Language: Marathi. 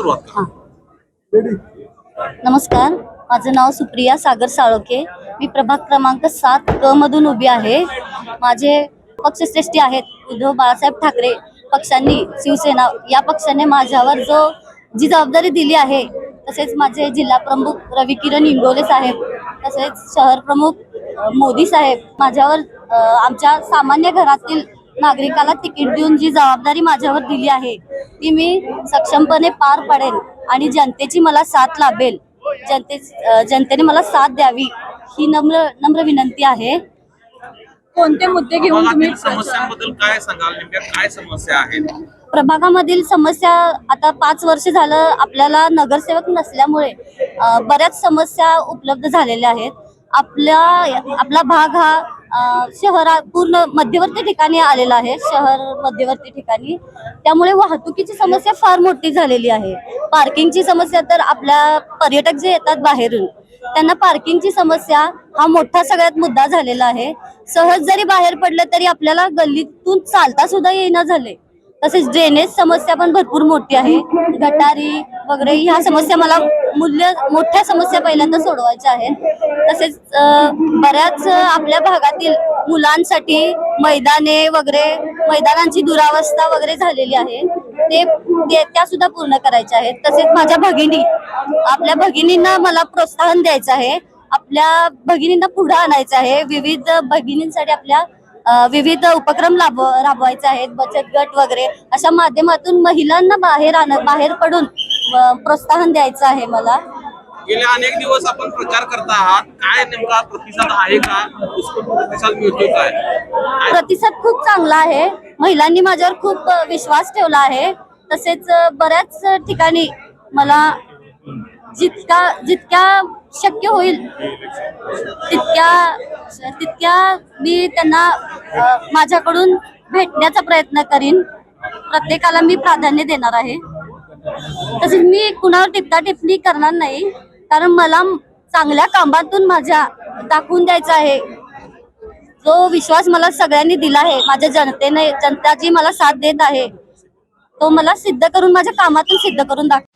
सुरुवात करा. नमस्कार, माझं नाव सुप्रिया सागर साळोखे. मी प्रभाग क्रमांक 7 क मधून उभी आहे. माझे पक्षश्रेष्ठी आहेत उद्धव बाळासाहेब ठाकरे पक्षांनी, शिवसेना या पक्षाने माझ्यावर जी जबाबदारी दिली आहे, तसेच माझे जिल्हा प्रमुख रवी किरण इंगोले साहेब, तसेच शहर प्रमुख मोदी साहेब माझ्यावर आमच्या सामान्य घरातील नागरिकाला तिकीट देऊन जी जबाबदारी माझ्यावर दिली आहे ती मी सक्षमपणे पार पाडेल आणि जनतेची मला साथ लाभेल. जनतेने मला साथ द्यावी ही नम्र विनंती आहे. कोणते मुद्दे घेऊन तुम्ही समस्यांबद्दल काय सांगाल? नेमक्या काय समस्या आहेत? प्रभागामधील समस्या, आता 5 वर्ष झालं आपल्याला नगरसेवक नसल्यामुळे बऱ्याच समस्या उपलब्ध झालेल्या आहेत. आपला भाग हा शहरात पूर्ण मध्यवर्ती ठिकाणी आलेला आहे, शहर मध्यवर्ती ठिकाणी. त्यामुळे वाहतुकीची समस्या फार मोठी झालेली आहे. पार्किंगची समस्या तर आपल्या पर्यटक जे येतात बाहेरून त्यांना पार्किंगची समस्या हा मोठा सगळ्यात मुद्दा झालेला आहे. सहज जरी बाहेर पडलं तरी आपल्याला गल्लीतून चालता सुद्धा येईना झाले. तसेच ड्रेनेज समस्या पण भरपूर मोठी आहे. गटारी वगैरे ह्या समस्या मला मोठ्या समस्या पहिल्यांदा सोडवायच्या आहेत. तसेच बऱ्याच आपल्या भागातील मुलांसाठी मैदानांची दुरावस्था वगैरे झालेली आहे, त्या सुद्धा पूर्ण करायच्या आहेत. तसेच माझ्या आपल्या भगिनींना मला प्रोत्साहन द्यायचं आहे, आपल्या भगिनींना पुढे आणायचं आहे. विविध भगिनींसाठी आपल्या विविध उपक्रम राबवायचे आहेत, बचत गट वगैरे अशा माध्यमातून महिलांना बाहेर पडून प्रोत्साहन द्यायचं आहे मला. गेल्या अनेक दिवस आपण प्रचार करता आहात, काय नेमका प्रतिसाद आहे का? प्रतिसाद मिळतो काय? प्रतिसाद खूप चांगला आहे. महिलांनी माझ्यावर खूप विश्वास ठेवला आहे. तसेच बऱ्याच ठिकाणी मला जितक्या शक्य होईल तितक्या मी त्यांना माझ्याकडून भेटण्याचा प्रयत्न करीन. प्रत्येकाला मी प्राधान्य देणार आहे. तसेच मी कुणावर टिप्पणी करणार नाही, कारण मला चांगल्या कामातून माझ्या दाखवून द्यायचा आहे. जो विश्वास मला सगळ्यांनी दिला आहे, माझ्या जनता जी मला साथ देत आहे, तो मला सिद्ध करून माझ्या कामातून सिद्ध करून दाखव.